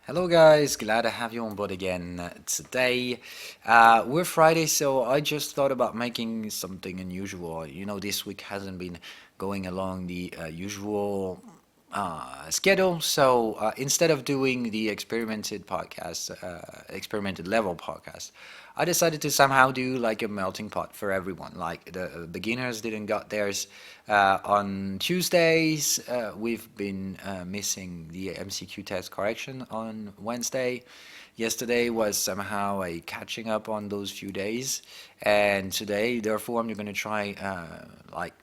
Hello guys, glad to have you on board again today. We're Friday, so I just thought about making something unusual. This week hasn't been going along the usual schedule, so instead of doing the experimented level podcast, I decided to somehow do like a melting pot for everyone. Like the beginners didn't got theirs on Tuesdays. We've been missing the MCQ test correction on Wednesday. Yesterday was somehow a catching up on those few days, and today, therefore, I'm going to try like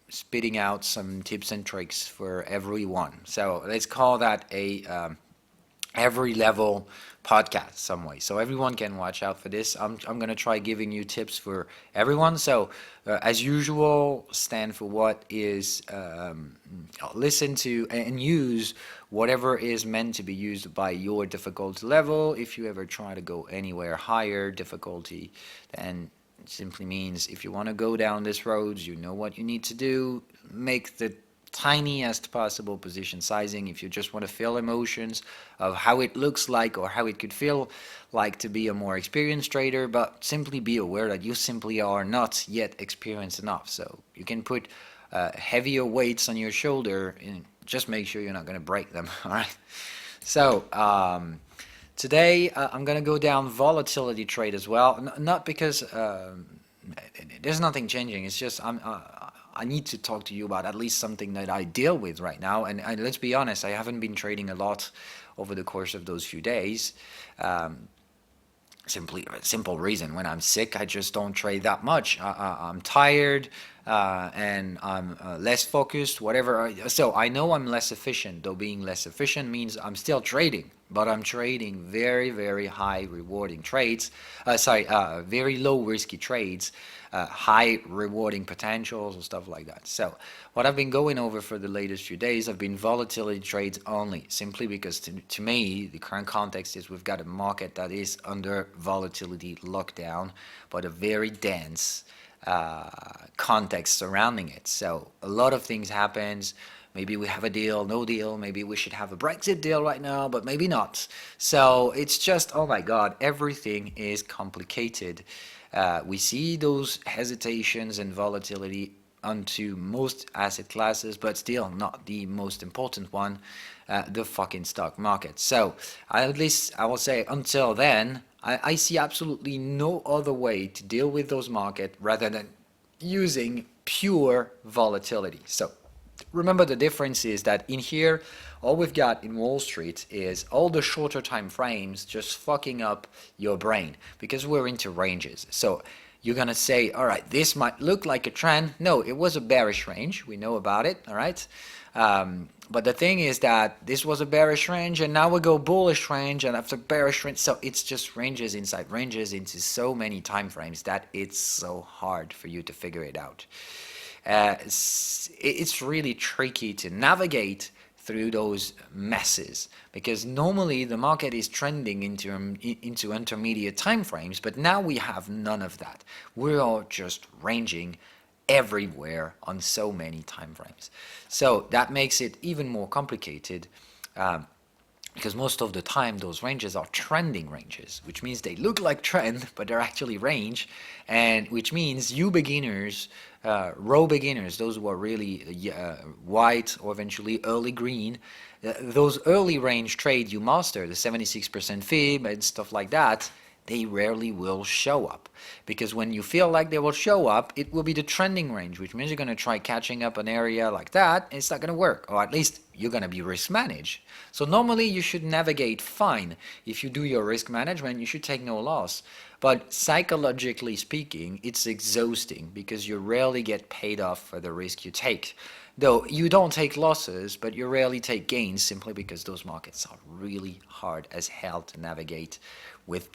spitting out some tips and tricks for everyone. So let's call that a every level podcast some way, so everyone can watch out for this. I'm gonna try giving you tips for everyone. So as usual, stand for what is listen to and use whatever is meant to be used by your difficulty level. If you ever try to go anywhere higher difficulty, then it simply means if you want to go down this road, you know what you need to do. Make the tiniest possible position sizing if you just want to feel emotions of how it looks like or how it could feel like to be a more experienced trader, but simply be aware that you simply are not yet experienced enough. So you can put heavier weights on your shoulder and just make sure you're not going to break them. All right. So today I'm going to go down volatility trade as well. Not because there's nothing changing. It's just I need to talk to you about at least something that I deal with right now. And let's be honest, I haven't been trading a lot over the course of those few days. Simple reason, when I'm sick, I just don't trade that much. I'm tired and I'm less focused, whatever. So I know I'm less efficient, though being less efficient means I'm still trading, but I'm trading very, very high rewarding trades. Very low risky trades, high rewarding potentials and stuff like that. So what I've been going over for the latest few days have been volatility trades only, simply because to me, the current context is we've got a market that is under volatility lockdown, but a very dense context surrounding it. So a lot of things happens. Maybe we have a deal, no deal. Maybe we should have a Brexit deal right now, but maybe not. So it's just, oh my God, everything is complicated. We see those hesitations and volatility onto most asset classes, but still not the most important one, the fucking stock market. So at least I will say until then, I see absolutely no other way to deal with those markets rather than using pure volatility. So remember, the difference is that in here, all we've got in Wall Street is all the shorter time frames just fucking up your brain because we're into ranges. So you're gonna say, all right, this might look like a trend. No, it was a bearish range. We know about it, all right? But the thing is that this was a bearish range, and now we go bullish range, and after bearish range, so it's just ranges inside ranges into so many time frames that it's so hard for you to figure it out. It's really tricky to navigate through those messes because normally the market is trending into intermediate time frames, but now we have none of that. We're all just ranging everywhere on so many time frames. So that makes it even more complicated because most of the time those ranges are trending ranges, which means they look like trend, but they're actually range, and which means you beginners, row beginners, those who are really white or eventually early green, those early range trade you master, the 76% fib and stuff like that, they rarely will show up. Because when you feel like they will show up, it will be the trending range, which means you're going to try catching up an area like that, and it's not going to work. Or at least you're going to be risk managed. So normally you should navigate fine. If you do your risk management, you should take no loss. But psychologically speaking, it's exhausting because you rarely get paid off for the risk you take. Though you don't take losses, but you rarely take gains simply because those markets are really hard as hell to navigate with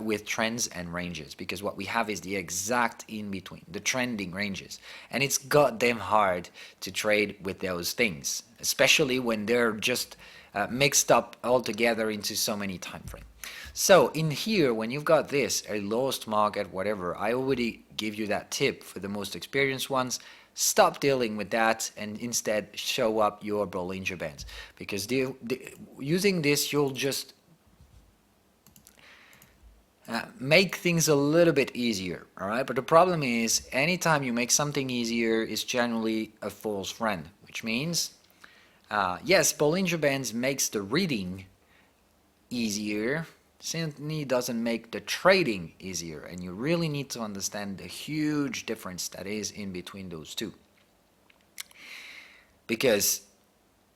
with trends and ranges, because what we have is the exact in between, the trending ranges, and it's goddamn hard to trade with those things, especially when they're just mixed up all together into so many time frames. So in here, when you've got this, a lost market, whatever, I already give you that tip for the most experienced ones. stop dealing with that and instead show up your Bollinger Bands, because using this you'll just make things a little bit easier, all right? But the problem is, anytime you make something easier, it's generally a false friend, which means, yes, Bollinger Bands makes the reading easier, simply doesn't make the trading easier, and you really need to understand the huge difference that is in between those two. Because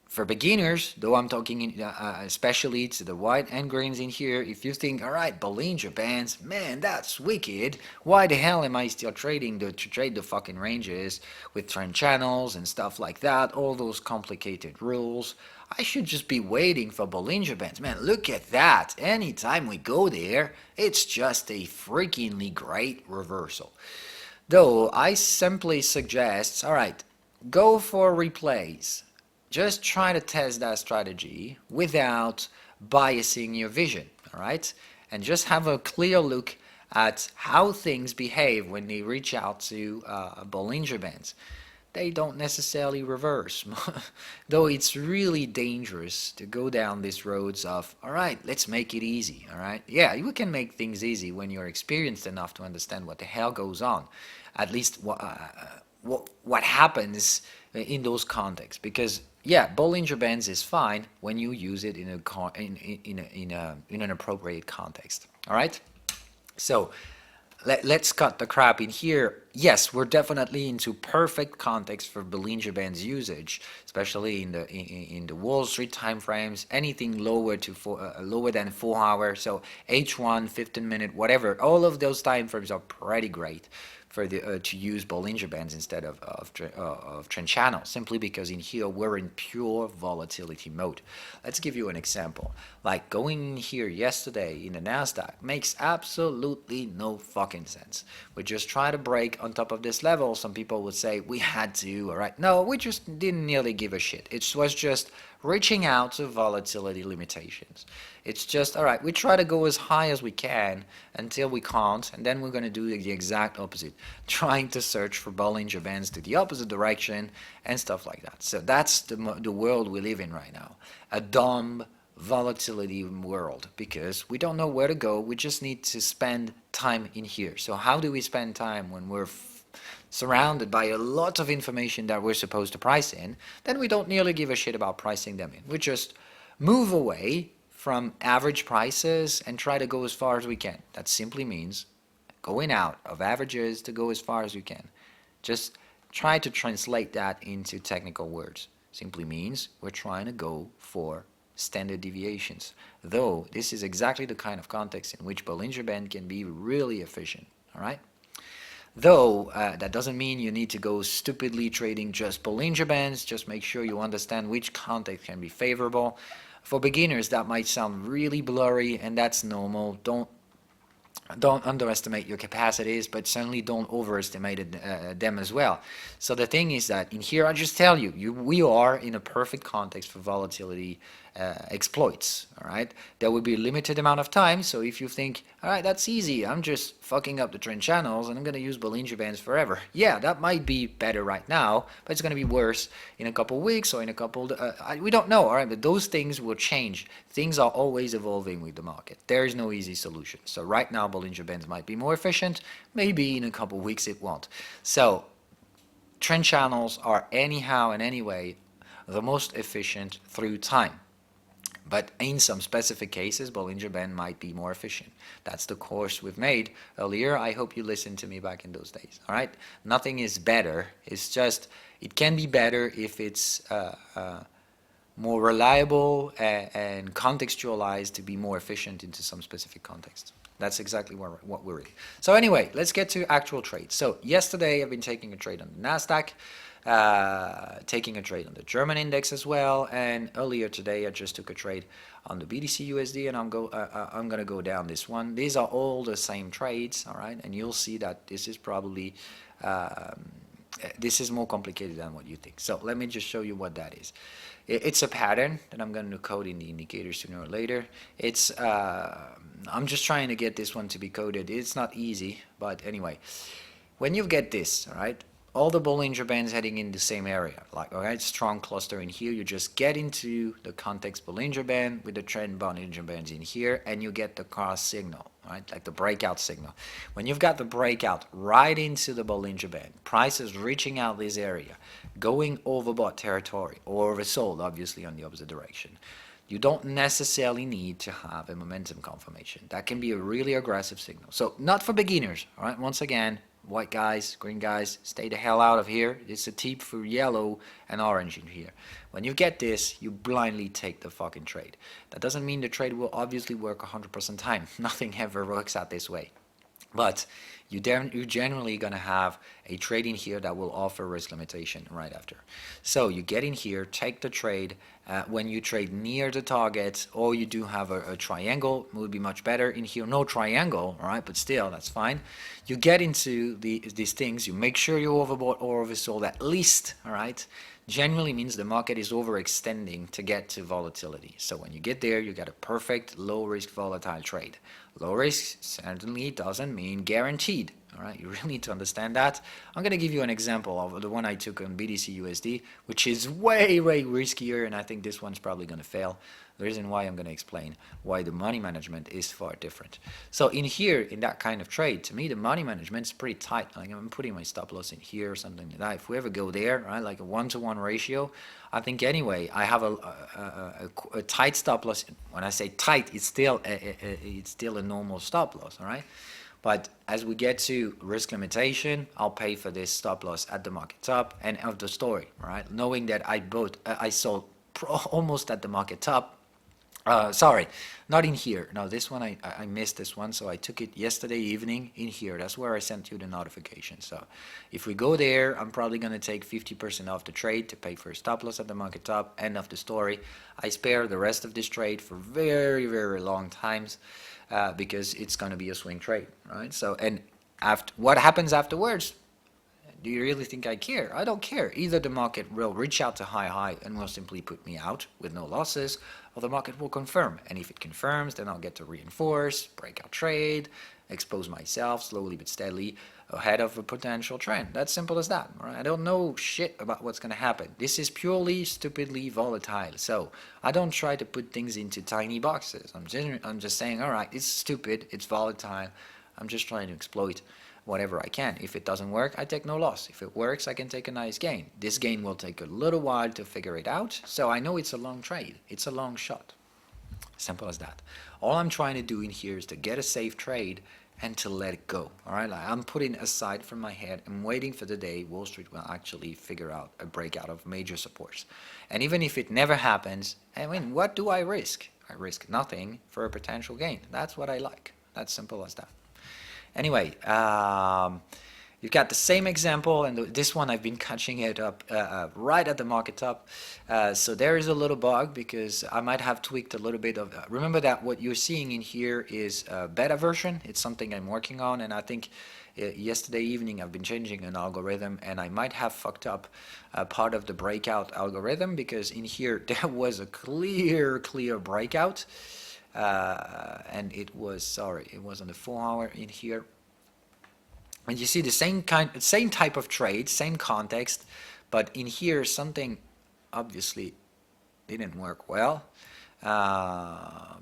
for beginners, though I'm talking especially to the white and greens in here, if you think, all right, Bollinger Bands, man, that's wicked, why the hell am I still trading to trade the fucking ranges with trend channels and stuff like that, all those complicated rules? I should just be waiting for Bollinger Bands. Man, look at that. Anytime we go there, it's just a freakingly great reversal. Though I simply suggest, all right, go for replays. Just try to test that strategy without biasing your vision, all right? And just have a clear look at how things behave when they reach out to Bollinger Bands. They don't necessarily reverse, though it's really dangerous to go down these roads of, all right, let's make it easy, all right? Yeah, you can make things easy when you're experienced enough to understand what the hell goes on, at least what happens in those contexts. Because yeah, Bollinger Bands is fine when you use it in an appropriate context. All right. So let's cut the crap in here. Yes, we're definitely into perfect context for Bollinger Bands usage, especially in the Wall Street time frames. Anything lower than 4 hours, so H1, 15-minute, whatever. All of those time frames are pretty great for to use Bollinger Bands instead of trend channel, simply because in here we're in pure volatility mode. Let's give you an example. Like going here yesterday in the Nasdaq makes absolutely no fucking sense. We just try to break on top of this level. Some people would say we had to, all right? No, we just didn't nearly give a shit. It was just reaching out to volatility limitations. It's just, all right, we try to go as high as we can until we can't, and then we're going to do the exact opposite, trying to search for Bollinger Bands to the opposite direction and stuff like that. So that's the world we live in right now, a dumb volatility world, because we don't know where to go. We just need to spend time in here. So how do we spend time when we're surrounded by a lot of information that we're supposed to price in? Then we don't nearly give a shit about pricing them in. We just move away from average prices and try to go as far as we can. That simply means going out of averages to go as far as you can. Just try to translate that into technical words. Simply means we're trying to go for standard deviations. Though this is exactly the kind of context in which Bollinger Band can be really efficient. All right. Though that doesn't mean you need to go stupidly trading just Bollinger Bands. Just make sure you understand which context can be favorable. For beginners, that might sound really blurry, and that's normal. Don't underestimate your capacities, but certainly don't overestimate them as well. So the thing is that in here, I just tell you, we are in a perfect context for volatility exploits. All right, there will be a limited amount of time. So if you think, all right, that's easy, I'm just fucking up the trend channels and I'm going to use Bollinger Bands forever. Yeah, that might be better right now, but it's going to be worse in a couple weeks or in a couple. We don't know. All right, but those things will change. Things are always evolving with the market. There is no easy solution. So right now, Bollinger Bands might be more efficient. Maybe in a couple weeks it won't. So trend channels are anyhow and anyway the most efficient through time. But in some specific cases, Bollinger Band might be more efficient. That's the course we've made earlier. I hope you listened to me back in those days. All right? Nothing is better. It's just, it can be better if it's more reliable and contextualized to be more efficient into some specific context. That's exactly what we're reading. So anyway, let's get to actual trades. So yesterday, I've been taking a trade on the Nasdaq. Taking a trade on the German index as well, and earlier today I just took a trade on the BTCUSD, and I'm gonna go down this one. These are all the same trades, all right, and you'll see that this is probably this is more complicated than what you think. So let me just show you what that is. It's a pattern that I'm going to code in the indicators sooner or later. It's I'm just trying to get this one to be coded. It's not easy, but anyway, when you get this, all right, all the Bollinger Bands heading in the same area. Like, all right, strong cluster in here. You just get into the context Bollinger Band with the trend Bollinger Bands in here, and you get the cross signal, right? Like the breakout signal. When you've got the breakout right into the Bollinger Band, prices reaching out this area, going overbought territory or oversold, obviously on the opposite direction. You don't necessarily need to have a momentum confirmation. That can be a really aggressive signal. So not for beginners, all right? Once again, white guys, green guys, stay the hell out of here. It's a tip for yellow and orange in here. When you get this, you blindly take the fucking trade. That doesn't mean the trade will obviously work 100% time. Nothing ever works out this way. But you're generally going to have a trade in here that will offer risk limitation right after. So you get in here, take the trade. When you trade near the target, or you do have a triangle, it would be much better. In here, no triangle, all right, but still, that's fine. You get into these things, you make sure you're overbought or oversold at least, all right? Generally means the market is overextending to get to volatility. So when you get there, you got a perfect low-risk volatile trade. Low risk certainly doesn't mean guaranteed. All right, you really need to understand that. I'm going to give you an example of the one I took on BTCUSD, which is way, way riskier, and I think this one's probably going to fail. The reason why I'm going to explain why the money management is far different. So in here, in that kind of trade, to me, the money management is pretty tight. Like I'm putting my stop loss in here or something like that. If we ever go there, right, like a 1-to-1 ratio, I think anyway, I have a tight stop loss. When I say tight, it's still a normal stop loss, all right? But as we get to risk limitation, I'll pay for this stop loss at the market top and of the story, all right? Knowing that I sold almost at the market top. Sorry, not in here. No, this one I missed this one, so I took it yesterday evening in here. That's where I sent you the notification. So if we go there, I'm probably going to take 50% off the trade to pay for a stop loss at the market top. End of the story. I spare the rest of this trade for very, very long times because it's going to be a swing trade, right? So, and after what happens afterwards? Do you really think I care? I don't care. Either the market will reach out to high and will simply put me out with no losses, or the market will confirm. And if it confirms, then I'll get to reinforce, breakout trade, expose myself slowly but steadily ahead of a potential trend. That's simple as that. Right? I don't know shit about what's going to happen. This is purely stupidly volatile. So I don't try to put things into tiny boxes. I'm just saying, all right, it's stupid, it's volatile. I'm just trying to exploit whatever I can. If it doesn't work, I take no loss. If it works, I can take a nice gain. This gain will take a little while to figure it out, so I know it's a long trade. It's a long shot. Simple as that. All I'm trying to do in here is to get a safe trade and to let it go. All right, like I'm putting aside from my head and waiting for the day Wall Street will actually figure out a breakout of major supports. And even if it never happens, I mean, what do I risk? I risk nothing for a potential gain. That's what I like. That's simple as that. Anyway, you've got the same example, and this one I've been catching it up right at the market top. So there is a little bug because I might have tweaked a little bit of. Remember that what you're seeing in here is a beta version. It's something I'm working on, and I think yesterday evening I've been changing an algorithm, and I might have fucked up part of the breakout algorithm because in here there was a clear breakout. And it was it was on the 4-hour in here, and you see the same type of trade, same context, but in here something obviously didn't work well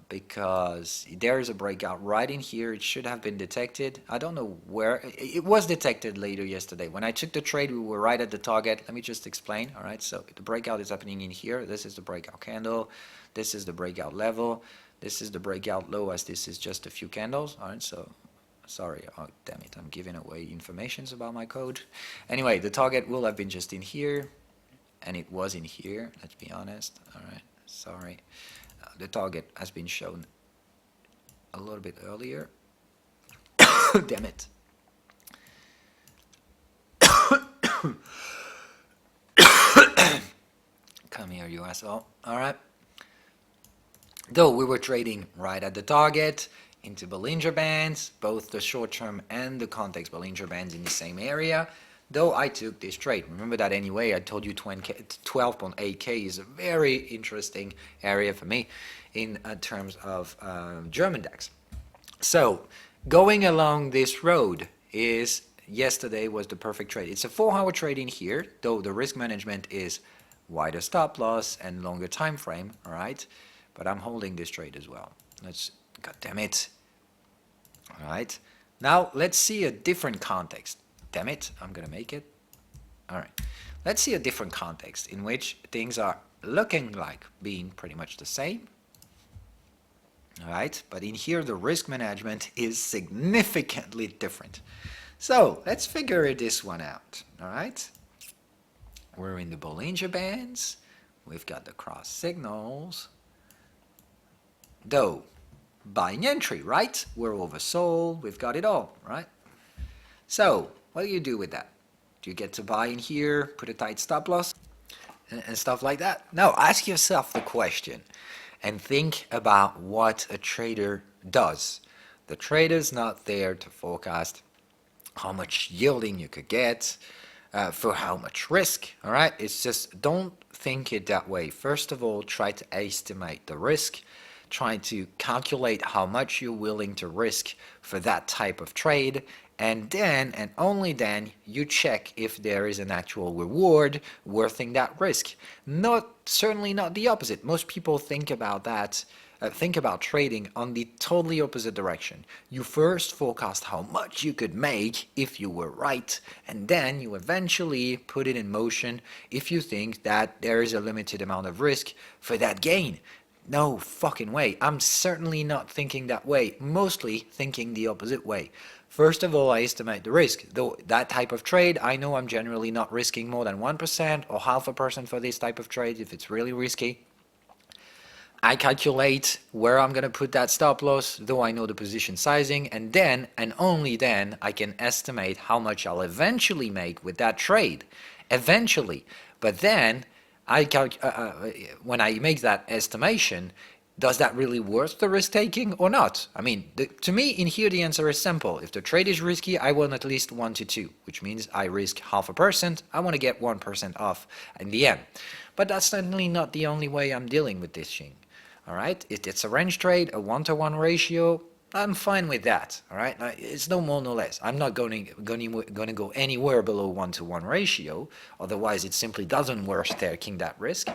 because there is a breakout right in here. It should have been detected. I don't know where it was detected later yesterday. When I took the trade, we were right at the target. Let me just explain. All right, so the breakout is happening in here. This is the breakout candle. This is the breakout level. This is the breakout low, as this is just a few candles. All right, so sorry, oh damn it, I'm giving away information about my code. Anyway, the target will have been just in here, and it was in here, let's be honest. All right, sorry. The target has been shown a little bit earlier. Damn it. Come here, you asshole. All right. Though we were trading right at the target into Bollinger Bands, both the short-term and the context Bollinger Bands in the same area, though I took this trade. Remember that anyway, I told you 12.8K is a very interesting area for me in terms of German DAX. So going along this road is yesterday was the perfect trade. It's a 4-hour trade in here, though the risk management is wider stop loss and longer time frame, all right? But I'm holding this trade as well. God damn it. All right. Now let's see a different context. Damn it, I'm gonna make it. All right. Let's see a different context in which things are looking like being pretty much the same. All right, but in here the risk management is significantly different. So let's figure this one out. All right, we're in the Bollinger Bands. We've got the cross signals. Though buying entry, right? We're oversold. We've got it all, right? So what do you do with that? Do you get to buy in here, put a tight stop loss, and stuff like that? No, ask yourself the question. And think about what a trader does. The trader's not there to forecast how much yielding you could get for how much risk, all right? It's just, don't think it that way. First of all, try to estimate the risk. Try to calculate how much you're willing to risk for that type of trade, and then, and only then, you check if there is an actual reward worthing that risk. Certainly not the opposite. Most people think about that, think about trading on the totally opposite direction. You first forecast how much you could make if you were right, and then you eventually put it in motion if you think that there is a limited amount of risk for that gain. No fucking way. I'm certainly not thinking that way, mostly thinking the opposite way. First of all, I estimate the risk. Though that type of trade, I know I'm generally not risking more than 1% or 0.5% for this type of trade if it's really risky. I calculate where I'm going to put that stop loss, though I know the position sizing, and then, and only then, I can estimate how much I'll eventually make with that trade. Eventually. But then, when I make that estimation, does that really worth the risk taking or not? I mean, to me, in here, the answer is simple. If the trade is risky, I want at least 1 to 2, which means I risk 0.5%. I want to get 1% off in the end. But that's certainly not the only way I'm dealing with this thing. All right, it's a range trade, a 1-to-1 ratio. I'm fine with that. All right, it's no more no less. I'm not going to go anywhere below 1-to-1 ratio. Otherwise, it simply doesn't worth taking that risk.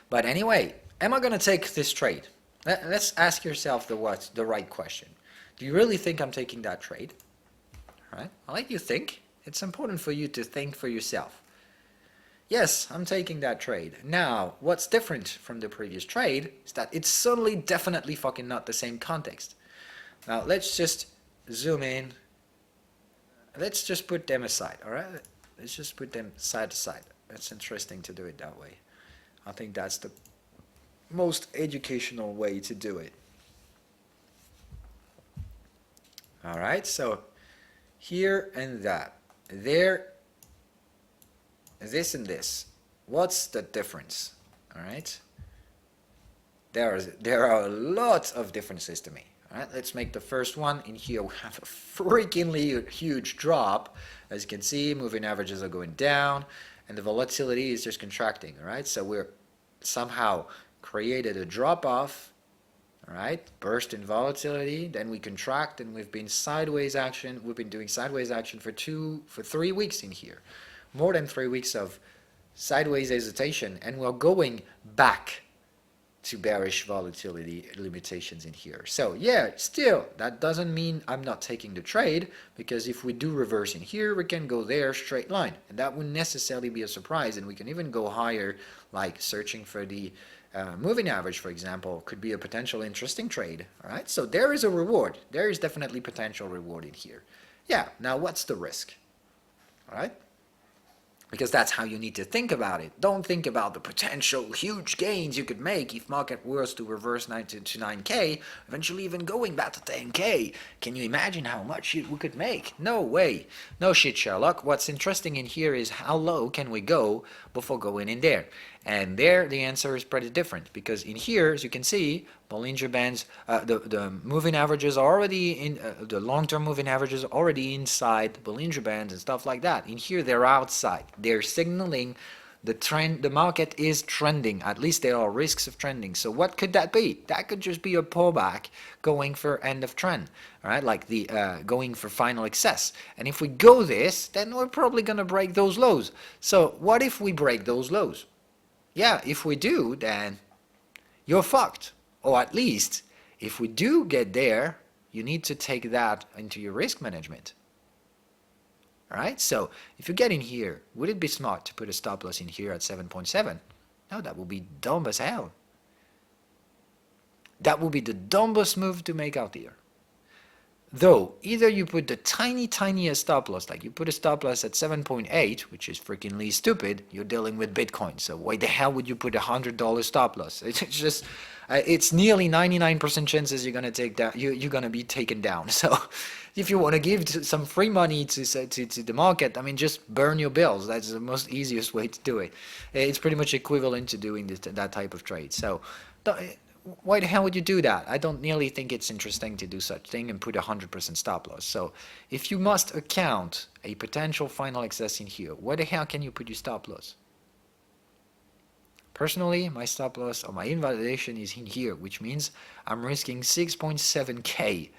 But anyway, am I going to take this trade? Let's ask yourself the right question. Do you really think I'm taking that trade? All right, I'll let you think. It's important for you to think for yourself. Yes, I'm taking that trade. Now, what's different from the previous trade is that it's certainly definitely fucking not the same context. Now, let's just zoom in. Let's just put them aside, all right? Let's just put them side to side. That's interesting to do it that way. I think that's the most educational way to do it. All right, so here and that. There, this and this. What's the difference? All right. There are a lot of differences to me. All right. Let's make the first one. In here we have a freakingly huge drop. As you can see, moving averages are going down, and the volatility is just contracting. All right. So we're somehow created a drop off. All right. Burst in volatility. Then we contract, and we've been sideways action. We've been doing sideways action for 3 weeks in here. More than 3 weeks of sideways hesitation, and we're going back to bearish volatility limitations in here. So yeah, still, that doesn't mean I'm not taking the trade, because if we do reverse in here, we can go there straight line, and that wouldn't necessarily be a surprise, and we can even go higher, like searching for the moving average, for example, could be a potential interesting trade. All right, so there is a reward. There is definitely potential reward in here. Yeah, now what's the risk? All right. Because that's how you need to think about it. Don't think about the potential huge gains you could make if market was to reverse 9 to 9K, eventually even going back to 10K. Can you imagine how much we could make? No way. No shit, Sherlock. What's interesting in here is how low can we go before going in there? And there, the answer is pretty different, because in here, as you can see, Bollinger Bands, the moving averages are already in, the long-term moving averages are already inside the Bollinger Bands and stuff like that. In here, they're outside. They're signaling the market is trending. At least there are risks of trending. So what could that be? That could just be a pullback going for end of trend, all right? Like the going for final excess. And if we go this, then we're probably going to break those lows. So what if we break those lows? Yeah, if we do, then you're fucked. Or at least, if we do get there, you need to take that into your risk management. Alright, so if you get in here, would it be smart to put a stop loss in here at 7.7? No, that would be dumb as hell. That would be the dumbest move to make out here. Though, either you put the tiniest stop loss, like you put a stop loss at 7.8, which is freakingly stupid, you're dealing with Bitcoin, so why the hell would you put $100 stop loss? It's just, it's nearly 99% chances you're gonna take that, you're gonna be taken down. So, if you want to give some free money to the market, I mean, just burn your bills. That's the most easiest way to do it. It's pretty much equivalent to doing that type of trade. So, why the hell would you do that? I don't nearly think it's interesting to do such thing and put 100% stop loss. So if you must account a potential final excess in here, where the hell can you put your stop loss? Personally, my stop loss or my invalidation is in here, which means I'm risking 6.7k.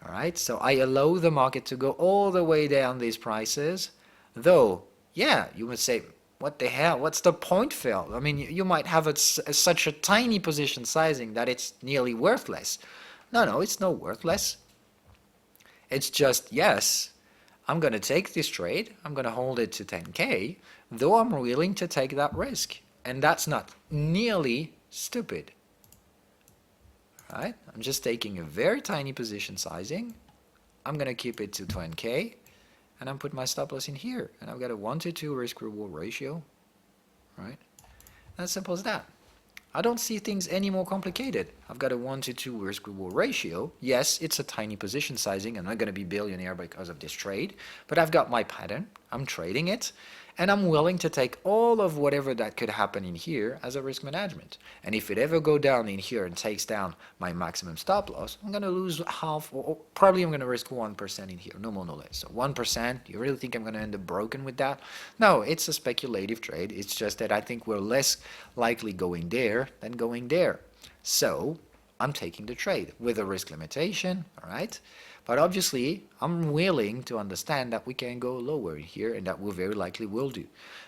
Alright, so I allow the market to go all the way down these prices, though, yeah, you would say, what the hell? What's the point, Phil? I mean, you might have such a tiny position sizing that it's nearly worthless. No, it's not worthless. It's just, yes, I'm going to take this trade. I'm going to hold it to 10K, though I'm willing to take that risk. And that's not nearly stupid. Right? I'm just taking a very tiny position sizing. I'm going to keep it to 20K. And I'm putting my stop loss in here, and I've got a 1 to 2 risk reward ratio, right? As simple as that. I don't see things any more complicated. I've got a 1 to 2 risk reward ratio. Yes, it's a tiny position sizing. I'm not going to be billionaire because of this trade, but I've got my pattern. I'm trading it, and I'm willing to take all of whatever that could happen in here as a risk management. And if it ever go down in here and takes down my maximum stop loss, I'm going to lose half, or probably I'm going to risk 1% in here, no more, no less. So 1%, you really think I'm going to end up broken with that? No, it's a speculative trade. It's just that I think we're less likely going there than going there. So I'm taking the trade with a risk limitation, all right? But obviously, I'm willing to understand that we can go lower here, and that we very likely will do.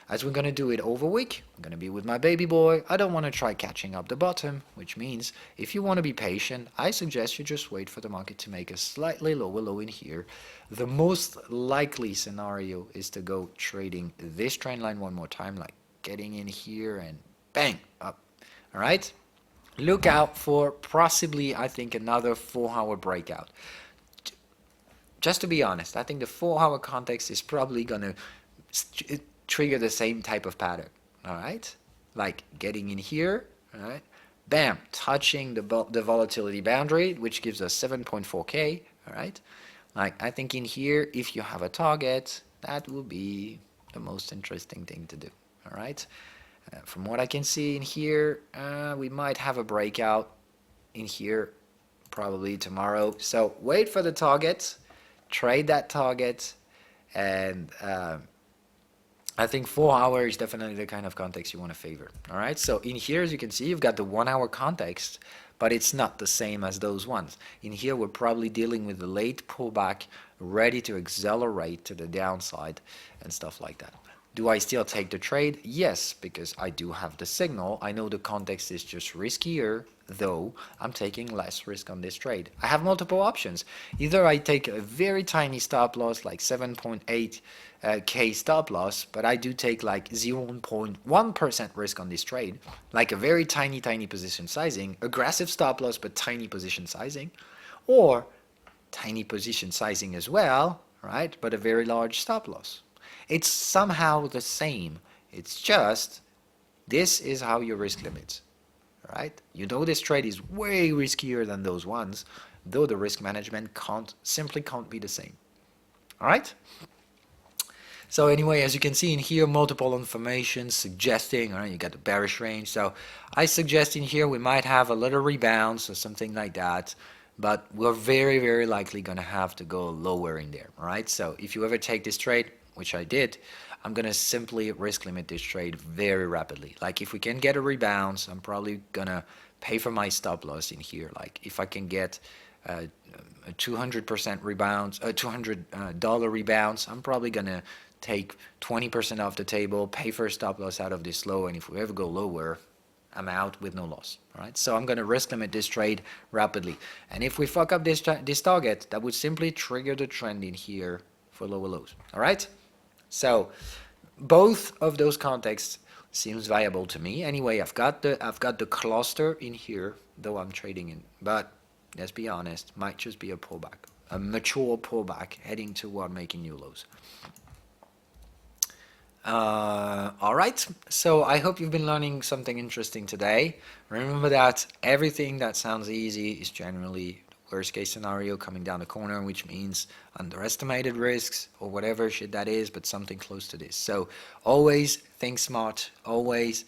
As we're going to do it over week, I'm going to be with my baby boy. I don't want to try catching up the bottom, which means if you want to be patient, I suggest you just wait for the market to make a slightly lower low in here. The most likely scenario is to go trading this trend line one more time, like getting in here and bang, up. All right? Look out for possibly, I think, another 4-hour breakout. Just to be honest, I think the 4-hour context is probably going to trigger the same type of pattern, all right? Like getting in here, all right? Bam, touching the volatility boundary, which gives us 7.4K, all right? Like I think in here, if you have a target, that will be the most interesting thing to do, all right? From what I can see in here, we might have a breakout in here probably tomorrow. So wait for the target. Trade that target, and I think 4 hours is definitely the kind of context you want to favor. All right, so in here, as you can see, you've got the 1-hour context, but it's not the same as those ones. In here, we're probably dealing with the late pullback, ready to accelerate to the downside and stuff like that. Do I still take the trade? Yes, because I do have the signal. I know the context is just riskier, though I'm taking less risk on this trade. I have multiple options. Either I take a very tiny stop loss, like 7.8K stop loss, but I do take like 0.1% risk on this trade, like a very tiny position sizing, aggressive stop loss, but tiny position sizing, or tiny position sizing as well, right, but a very large stop loss. It's somehow the same. It's just this is how you risk limits. Right? You know this trade is way riskier than those ones, though the risk management simply can't be the same. All right? So anyway, as you can see in here, multiple information suggesting, all right, you got the bearish range. So I suggest in here we might have a little rebound, so something like that. But we're very likely going to have to go lower in there. All right? So if you ever take this trade, which I did, I'm gonna simply risk limit this trade very rapidly. Like if we can get a rebound, I'm probably gonna pay for my stop loss in here. Like if I can get a 200% rebounds, $200 rebounds, I'm probably gonna take 20% off the table, pay for a stop loss out of this low, and if we ever go lower, I'm out with no loss. All right, so I'm gonna risk limit this trade rapidly, and if we fuck up this target, that would simply trigger the trend in here for lower lows. All right, so both of those contexts seems viable to me. Anyway, I've got the cluster in here, though I'm trading in, but let's be honest, might just be a pullback, a mature pullback heading toward making new lows. All right, so I hope you've been learning something interesting today. Remember that everything that sounds easy is generally the worst case scenario coming down the corner, which means underestimated risks or whatever shit that is, but something close to this. So always think smart, always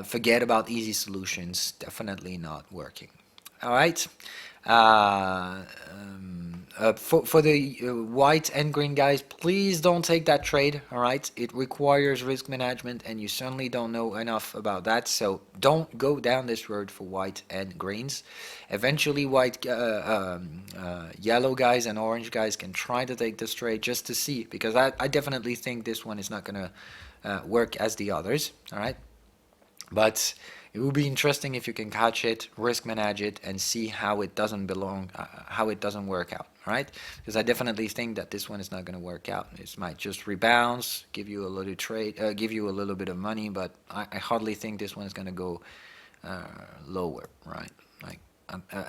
forget about easy solutions, definitely not working. All right. For the white and green guys, please don't take that trade. All right, it requires risk management, and you certainly don't know enough about that. So don't go down this road for white and greens. Eventually, yellow guys and orange guys can try to take this trade just to see, because I definitely think this one is not gonna work as the others. All right, but it will be interesting if you can catch it, risk manage it, and see how it doesn't work out, all right? Because I definitely think that this one is not going to work out. It might just rebound, give you a little trade, give you a little bit of money, but I hardly think this one is going to go lower, right? Like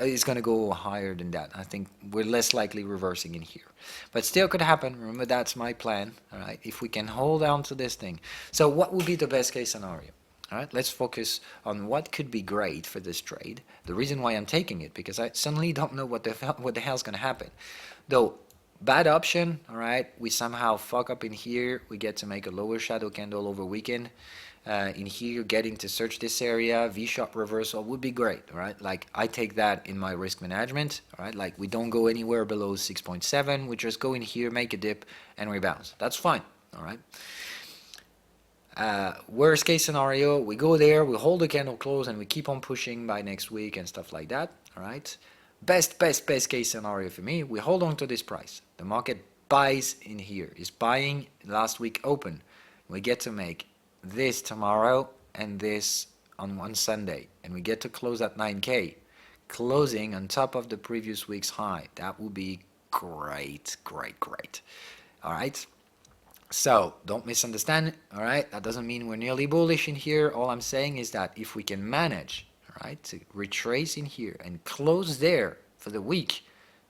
it's going to go higher than that. I think we're less likely reversing in here, but still could happen. Remember, that's my plan, all right? If we can hold on to this thing. So what would be the best case scenario? All right, let's focus on what could be great for this trade. The reason why I'm taking it, because I suddenly don't know what the hell's going to happen. Though, bad option, all right, we somehow fuck up in here. We get to make a lower shadow candle over weekend. In here, getting to search this area, V-sharp reversal would be great, all right? Like, I take that in my risk management, all right? Like, we don't go anywhere below 6.7. We just go in here, make a dip, and rebound. That's fine, all right? Worst case scenario, we go there, we hold the candle close, and we keep on pushing by next week and stuff like that. All right. Best case scenario for me, we hold on to this price. The market buys in here, is buying last week open. We get to make this tomorrow and this on one Sunday, and we get to close at 9K, closing on top of the previous week's high. That would be great. All right. So don't misunderstand, all right? That doesn't mean we're nearly bullish in here. All I'm saying is that if we can manage, all right, to retrace in here and close there for the week,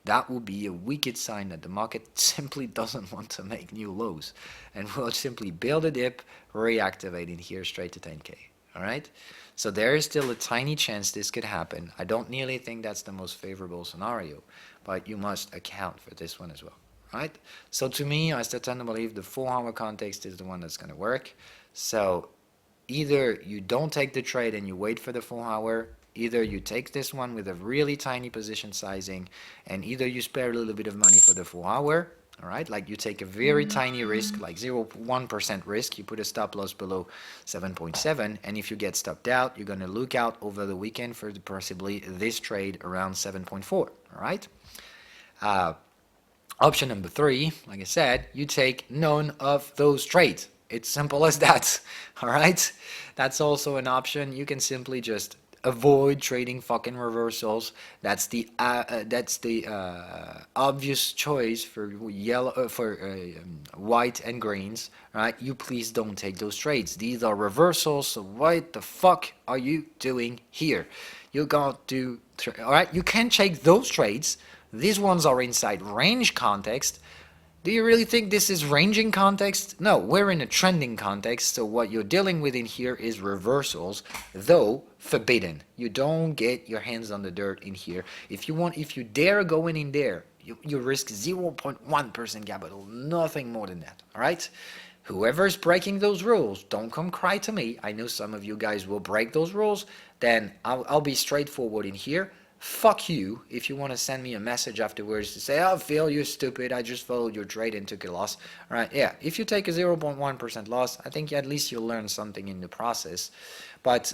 that will be a wicked sign that the market simply doesn't want to make new lows, and will simply build a dip, reactivate in here straight to 10K, all right? So there is still a tiny chance this could happen. I don't nearly think that's the most favorable scenario, but you must account for this one as well. Right? So to me, I still tend to believe the 4-hour context is the one that's going to work. So either you don't take the trade and you wait for the 4-hour, either you take this one with a really tiny position sizing, and either you spare a little bit of money for the 4-hour, all right? Like you take a very tiny risk, like 0.1% risk, you put a stop loss below 7.7, and if you get stopped out, you're going to look out over the weekend for possibly this trade around 7.4, all right? Option number 3, like I said, you take none of those trades. It's simple as that, all right? That's also an option. You can simply just avoid trading fucking reversals. That's the obvious choice for white and greens, right? You please don't take those trades. These are reversals, so what the fuck are you doing here? You got to, all right? You can take those trades. These ones are inside range context. Do you really think this is ranging context? No, we're in a trending context, so what you're dealing with in here is reversals, though forbidden. You don't get your hands on the dirt in here. If you dare go in there, you risk 0.1% capital, nothing more than that, all right? Whoever's breaking those rules, don't come cry to me. I know some of you guys will break those rules. Then I'll be straightforward in here. fuck you if you want to send me a message afterwards to say, oh, Phil, you're stupid, I just followed your trade and took a loss. All right, yeah, if you take a 0.1% loss, I think at least you'll learn something in the process. But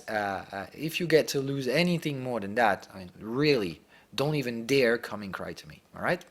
if you get to lose anything more than that, I mean, really, don't even dare come and cry to me, all right?